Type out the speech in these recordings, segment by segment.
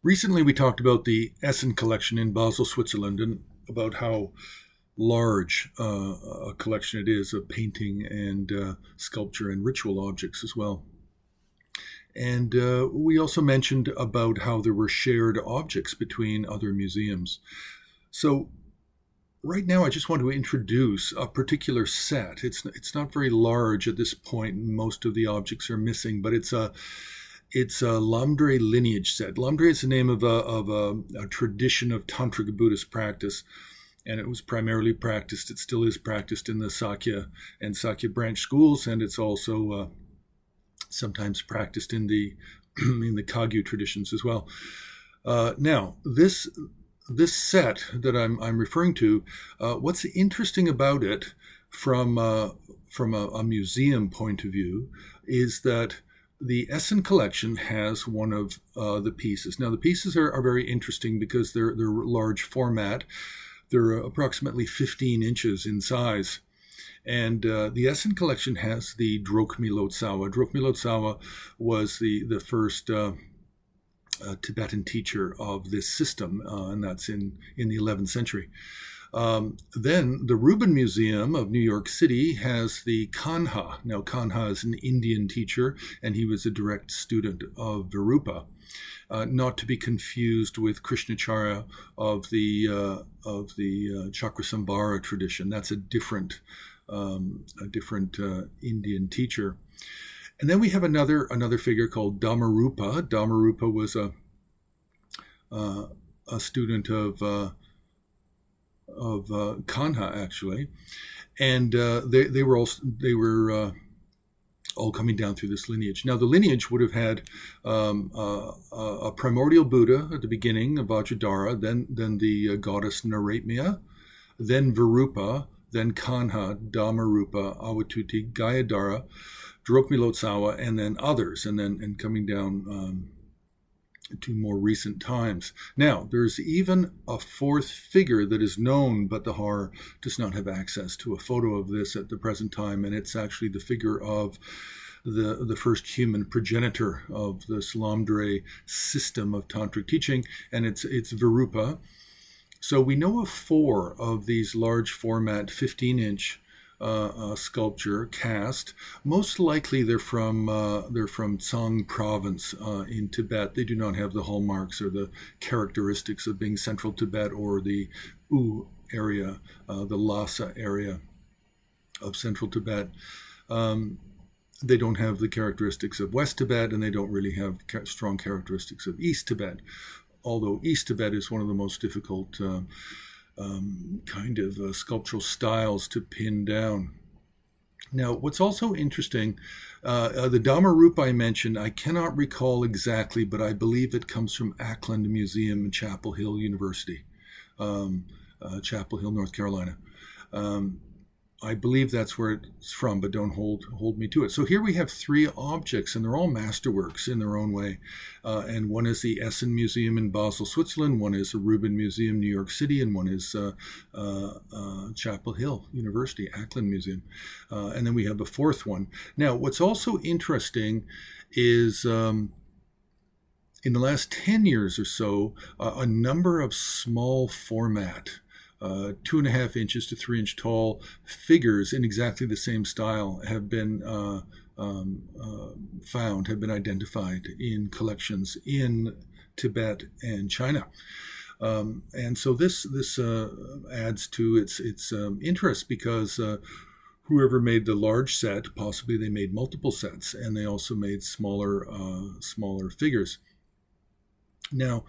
Recently, we talked about the Essen collection in Basel, Switzerland, and about how large a collection it is of painting and sculpture and ritual objects as well. And we also mentioned about how there were shared objects between other museums. So right now, I just want to introduce a particular set. It's not very large at this point. Most of the objects are missing, but it's a Lamdre lineage set. Lamdre is the name of a tradition of tantric Buddhist practice, and it was primarily practiced. It still is practiced in the Sakya and Sakya branch schools, and it's also sometimes practiced in the in the Kagyu traditions as well. Now, this set that I'm referring to, what's interesting about it from a museum point of view is that the Essen collection has one of the pieces. Now, the pieces are very interesting because they're large format. They're approximately 15 inches in size. And the Essen collection has the Drokmi Lotsawa. Drokmi Lotsawa was the first Tibetan teacher of this system, and that's in the 11th century. Then the Rubin Museum of New York City has the Kanha. Now, Kanha is an Indian teacher, and he was a direct student of Virupa, not to be confused with Krishnacharya of the Chakrasambhara tradition. That's a different Indian teacher. And then we have another figure called Dhammarupa. Dhammarupa was a student of Kanha, actually, and they were all coming down through this lineage. Now, the lineage would have had a primordial Buddha at the beginning of Vajradhara, then the goddess Naraitmaya, then Virupa, then Kanha, Dhammarupa, Awatuti, Gayadhara, Drokmi Lotsawa, and then others, and coming down to more recent times. Now, there's even a fourth figure that is known, but the Har does not have access to a photo of this at the present time, and it's actually the figure of the first human progenitor of this Lamdre system of tantric teaching, and it's Virupa. So we know of four of these large format 15-inch sculpture cast. Most likely they're from Tsang province in Tibet. They do not have the hallmarks or the characteristics of being central Tibet or the U area, the Lhasa area of central Tibet. They don't have the characteristics of West Tibet, and they don't really have strong characteristics of East Tibet, although East Tibet is one of the most difficult sculptural styles to pin down. Now, what's also interesting, the Dhammarupa I mentioned, I cannot recall exactly, but I believe it comes from Ackland Museum in Chapel Hill University, Chapel Hill, North Carolina. I believe that's where it's from, but don't hold me to it. So here we have three objects, and they're all masterworks in their own way. And one is the Essen Museum in Basel, Switzerland. One is the Rubin Museum, New York City, and one is Chapel Hill University, Ackland Museum. And then we have a fourth one. Now, what's also interesting is in the last 10 years or so, a number of small format 2.5 inches to 3 inch tall figures in exactly the same style have been found, have been identified in collections in Tibet and China. And so this adds to its interest because whoever made the large set, possibly they made multiple sets, and they also made smaller figures. Now,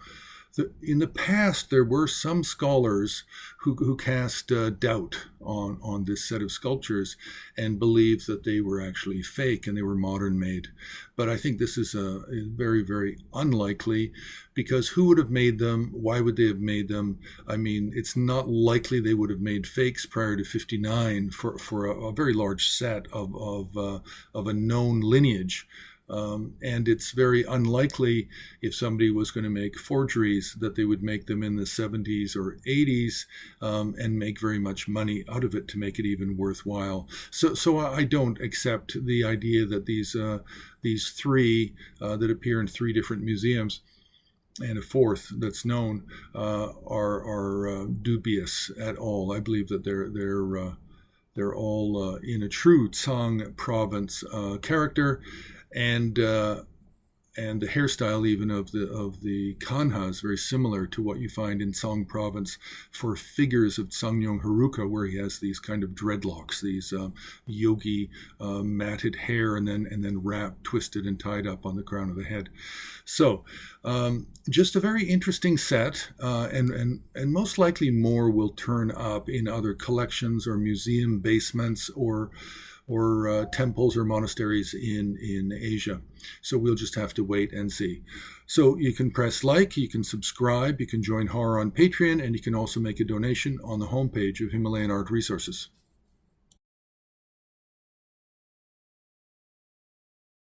in the past, there were some scholars who cast doubt on this set of sculptures and believed that they were actually fake and they were modern made. But I think this is very, very unlikely, because who would have made them? Why would they have made them? I mean, it's not likely they would have made fakes prior to 59 for a very large set of a known lineage. And it's very unlikely, if somebody was going to make forgeries, that they would make them in the 70s or 80s and make very much money out of it to make it even worthwhile. So I don't accept the idea that these three that appear in three different museums and a fourth that's known are dubious at all. I believe that they're all in a true Tsang province character, and the hairstyle even of the Kanha is very similar to what you find in Tsang province for figures of Tsangyong Haruka, where he has these kind of dreadlocks, these yogi matted hair, and then wrapped, twisted, and tied up on the crown of the head. So just a very interesting set, and most likely more will turn up in other collections or museum basements or temples or monasteries in Asia. So we'll just have to wait and see. So you can press like, you can subscribe, you can join Horror on Patreon, and you can also make a donation on the homepage of Himalayan Art Resources.